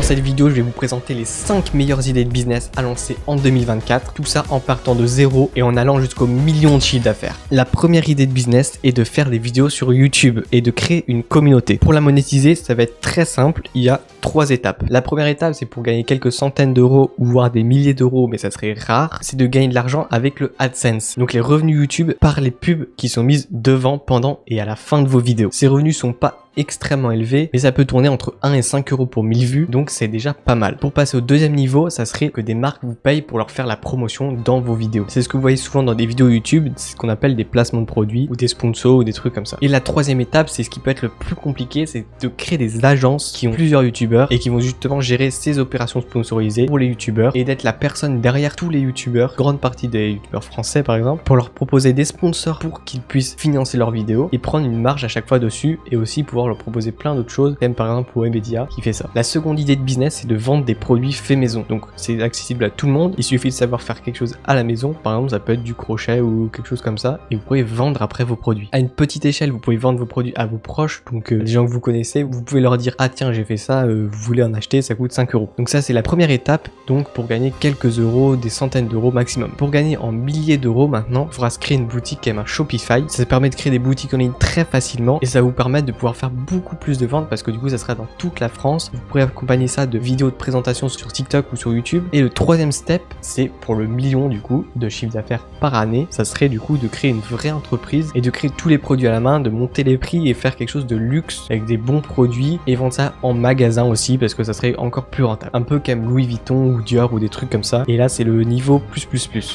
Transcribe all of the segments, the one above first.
Dans cette vidéo, je vais vous présenter les 5 meilleures idées de business à lancer en 2024. Tout ça en partant de zéro et en allant jusqu'au million de chiffre d'affaires. La première idée de business est de faire des vidéos sur YouTube et de créer une communauté. Pour la monétiser, ça va être très simple. Il y a 3 étapes. La première étape, c'est pour gagner quelques centaines d'euros ou voire des milliers d'euros, mais ça serait rare. C'est de gagner de l'argent avec le AdSense. Donc les revenus YouTube par les pubs qui sont mises devant, pendant et à la fin de vos vidéos. Ces revenus sont pas extrêmement élevé, mais ça peut tourner entre 1 et 5 euros pour 1000 vues, donc c'est déjà pas mal. Pour passer au deuxième niveau, ça serait que des marques vous payent pour leur faire la promotion dans vos vidéos. C'est ce que vous voyez souvent dans des vidéos YouTube, c'est ce qu'on appelle des placements de produits ou des sponsors ou des trucs comme ça. Et la troisième étape, c'est ce qui peut être le plus compliqué, c'est de créer des agences qui ont plusieurs youtubeurs et qui vont justement gérer ces opérations sponsorisées pour les youtubeurs et d'être la personne derrière tous les youtubeurs, grande partie des youtubeurs français par exemple, pour leur proposer des sponsors pour qu'ils puissent financer leurs vidéos et prendre une marge à chaque fois dessus et aussi pouvoir leur proposer plein d'autres choses, comme par exemple Webedia qui fait ça. La seconde idée de business, c'est de vendre des produits faits maison. Donc c'est accessible à tout le monde, il suffit de savoir faire quelque chose à la maison, par exemple ça peut être du crochet ou quelque chose comme ça, et vous pouvez vendre après vos produits. À une petite échelle, vous pouvez vendre vos produits à vos proches, donc les gens que vous connaissez, vous pouvez leur dire ah tiens j'ai fait ça, vous voulez en acheter, ça coûte 5 euros. Donc ça c'est la première étape, donc pour gagner quelques euros, des centaines d'euros maximum. Pour gagner en milliers d'euros maintenant, il faudra se créer une boutique comme un Shopify. Ça permet de créer des boutiques en ligne très facilement et ça vous permet de pouvoir faire beaucoup plus de ventes parce que du coup ça sera dans toute la France. Vous pourrez accompagner ça de vidéos de présentation sur TikTok ou sur YouTube. Et le troisième step, c'est pour le million du coup de chiffre d'affaires par année, ça serait du coup de créer une vraie entreprise et de créer tous les produits à la main, de monter les prix et faire quelque chose de luxe avec des bons produits et vendre ça en magasin aussi parce que ça serait encore plus rentable. Un peu comme Louis Vuitton ou Dior ou des trucs comme ça. Et là c'est le niveau plus.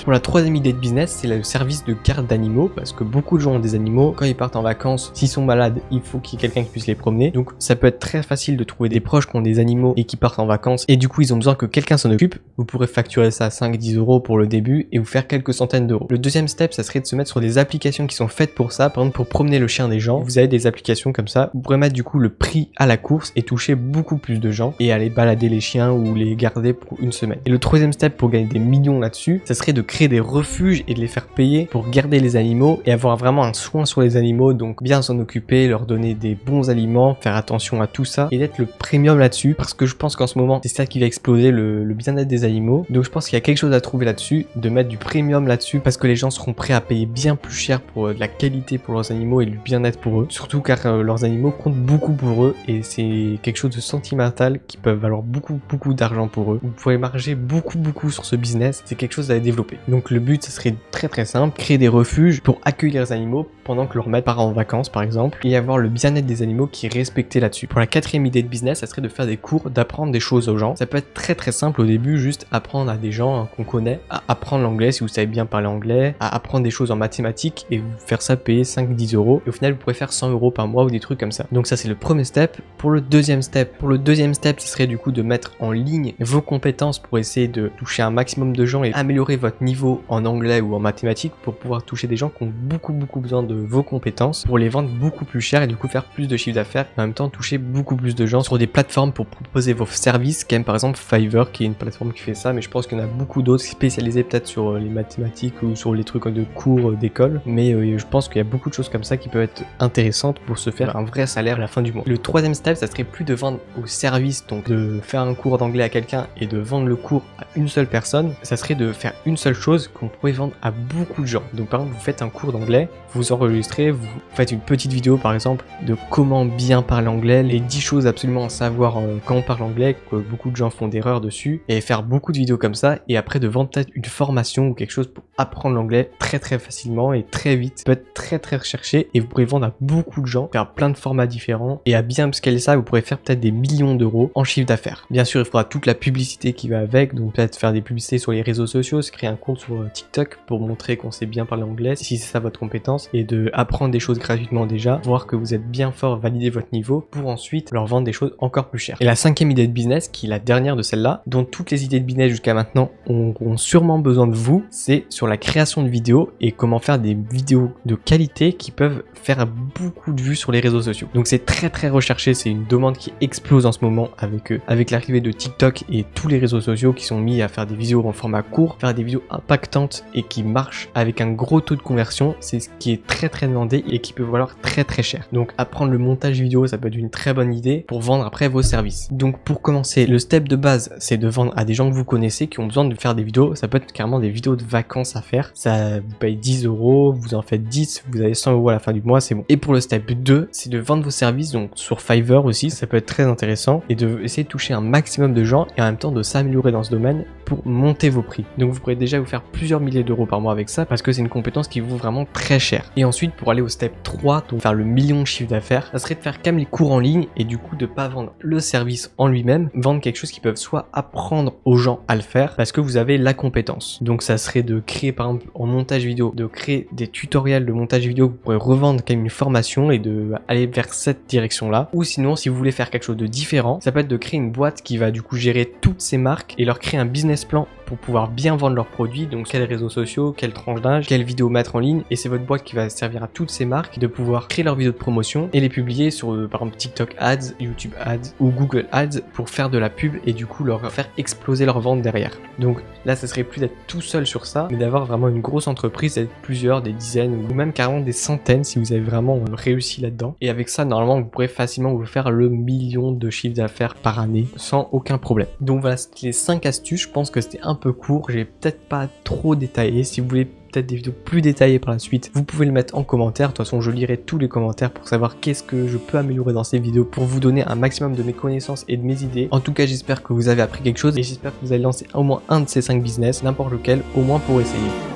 Pour la troisième idée de business, c'est le service de garde d'animaux parce que beaucoup de gens ont des animaux. Quand ils partent en vacances, s'ils sont malades, il faut qu'il y ait quelqu'un qui puisse les promener. Donc ça peut être très facile de trouver des proches qui ont des animaux et qui partent en vacances et du coup ils ont besoin que quelqu'un s'en occupe. Vous pourrez facturer ça à 5-10 euros pour le début et vous faire quelques centaines d'euros. Le deuxième step, ça serait de se mettre sur des applications qui sont faites pour ça. Par exemple pour promener le chien des gens, vous avez des applications comme ça. Vous pourrez mettre du coup le prix à la course et toucher beaucoup plus de gens et aller balader les chiens ou les garder pour une semaine. Et le troisième step pour gagner des millions là-dessus, ça serait de créer des refuges et de les faire payer pour garder les animaux et avoir vraiment un soin sur les animaux, donc bien s'en occuper, leur donner des bons aliments, faire attention à tout ça et d'être le premium là-dessus parce que je pense qu'en ce moment c'est ça qui va exploser le bien-être des animaux. Donc je pense qu'il y a quelque chose à trouver là-dessus, de mettre du premium là-dessus parce que les gens seront prêts à payer bien plus cher pour de la qualité pour leurs animaux et du bien-être pour eux, surtout car leurs animaux comptent beaucoup pour eux et c'est quelque chose de sentimental qui peut valoir beaucoup d'argent pour eux. Vous pouvez marger beaucoup sur ce business, c'est quelque chose à développer. Donc le but ça serait très simple, créer des refuges pour accueillir les animaux pendant que leur maître part en vacances par exemple et avoir le bien-être des animaux qui est respecté là-dessus. Pour la quatrième idée de business, ça serait de faire des cours, d'apprendre des choses aux gens. Ça peut être très simple au début, juste apprendre à des gens qu'on connaît, à apprendre l'anglais si vous savez bien parler anglais, à apprendre des choses en mathématiques et vous faire ça payer 5-10 euros. Et au final, vous pourrez faire 100 euros par mois ou des trucs comme ça. Donc ça, c'est le premier step. Pour le deuxième step, ce serait du coup de mettre en ligne vos compétences pour essayer de toucher un maximum de gens et améliorer votre niveau en anglais ou en mathématiques pour pouvoir toucher des gens qui ont beaucoup besoin de vos compétences pour les vendre beaucoup plus cher et du coup faire plus de chiffre d'affaires et en même temps toucher beaucoup plus de gens sur des plateformes pour proposer vos services comme par exemple Fiverr qui est une plateforme qui fait ça, mais je pense qu'il y en a beaucoup d'autres spécialisés peut-être sur les mathématiques ou sur les trucs de cours d'école, mais je pense qu'il y a beaucoup de choses comme ça qui peuvent être intéressantes pour se faire un vrai salaire à la fin du mois. Le troisième step, ça serait plus de vendre au service, donc de faire un cours d'anglais à quelqu'un et de vendre le cours à une seule personne, ça serait de faire une seule chose qu'on pourrait vendre à beaucoup de gens. Donc par exemple vous faites un cours d'anglais, vous enregistrez, vous faites une petite vidéo par exemple de comment bien parler anglais, les 10 choses absolument à savoir quand on parle anglais, que beaucoup de gens font d'erreurs dessus, et faire beaucoup de vidéos comme ça, et après de vendre peut-être une formation ou quelque chose pour apprendre l'anglais très facilement et très vite. Ça peut être très recherché et vous pourrez vendre à beaucoup de gens, faire plein de formats différents et à bien upscaler ça, vous pourrez faire peut-être des millions d'euros en chiffre d'affaires. Bien sûr, il faudra toute la publicité qui va avec, donc peut-être faire des publicités sur les réseaux sociaux, se créer un compte sur TikTok pour montrer qu'on sait bien parler anglais, si c'est ça votre compétence, et de apprendre des choses gratuitement déjà, voir que vous êtes bien fort, valider votre niveau pour ensuite leur vendre des choses encore plus chères. Et la cinquième idée de business, qui est la dernière de celle-là, dont toutes les idées de business jusqu'à maintenant auront sûrement besoin de vous, c'est sur la création de vidéos et comment faire des vidéos de qualité qui peuvent faire beaucoup de vues sur les réseaux sociaux. Donc c'est très recherché, c'est une demande qui explose en ce moment avec l'arrivée de TikTok et tous les réseaux sociaux qui sont mis à faire des vidéos en format court, faire des vidéos impactantes et qui marchent avec un gros taux de conversion, c'est ce qui est très demandé et qui peut valoir très cher. Donc apprendre le montage vidéo, ça peut être une très bonne idée pour vendre après vos services. Donc pour commencer, le step de base, c'est de vendre à des gens que vous connaissez qui ont besoin de faire des vidéos. Ça peut être carrément des vidéos de vacances à faire. Ça vous paye 10 euros, vous en faites 10, vous avez 100 euros à la fin du mois, c'est bon. Et pour le step 2, c'est de vendre vos services, donc sur Fiverr aussi, ça peut être très intéressant, et de essayer de toucher un maximum de gens et en même temps de s'améliorer dans ce domaine pour monter vos prix. Donc vous pourrez déjà vous faire plusieurs milliers d'euros par mois avec ça parce que c'est une compétence qui vaut vraiment très cher. Et ensuite, pour aller au step 3, donc faire le million de chiffre d'affaires, ça serait de faire quand même les cours en ligne et du coup de pas vendre le service en lui-même, vendre quelque chose qu'ils peuvent soit apprendre aux gens à le faire parce que vous avez la compétence. Donc ça serait de créer par exemple en montage vidéo, de créer des tutoriels de montage vidéo que vous pourrez revendre quand même une formation et de aller vers cette direction-là. Ou sinon, si vous voulez faire quelque chose de différent, ça peut être de créer une boîte qui va du coup gérer toutes ces marques et leur créer un business plan pour pouvoir bien vendre leurs produits, donc quels réseaux sociaux, quelle tranche d'âge, quelles vidéos mettre en ligne, et c'est votre boîte qui va servir à toutes ces marques de pouvoir créer leurs vidéos de promotion et les publier sur par exemple TikTok Ads, YouTube Ads ou Google Ads pour faire de la pub et du coup leur faire exploser leurs ventes derrière. Donc là ça serait plus d'être tout seul sur ça, mais d'avoir vraiment une grosse entreprise, d'être plusieurs, des dizaines ou même carrément des centaines si vous avez vraiment réussi là-dedans. Et avec ça normalement vous pourrez facilement vous faire le million de chiffre d'affaires par année sans aucun problème. Donc voilà, c'était les 5 astuces. Je pense que c'était un peu court, j'ai peut-être pas trop détaillé. Si vous voulez peut-être des vidéos plus détaillées par la suite, vous pouvez le mettre en commentaire. De toute façon, je lirai tous les commentaires pour savoir qu'est-ce que je peux améliorer dans ces vidéos pour vous donner un maximum de mes connaissances et de mes idées. En tout cas, j'espère que vous avez appris quelque chose et j'espère que vous allez lancer au moins un de ces 5 business, n'importe lequel, au moins pour essayer.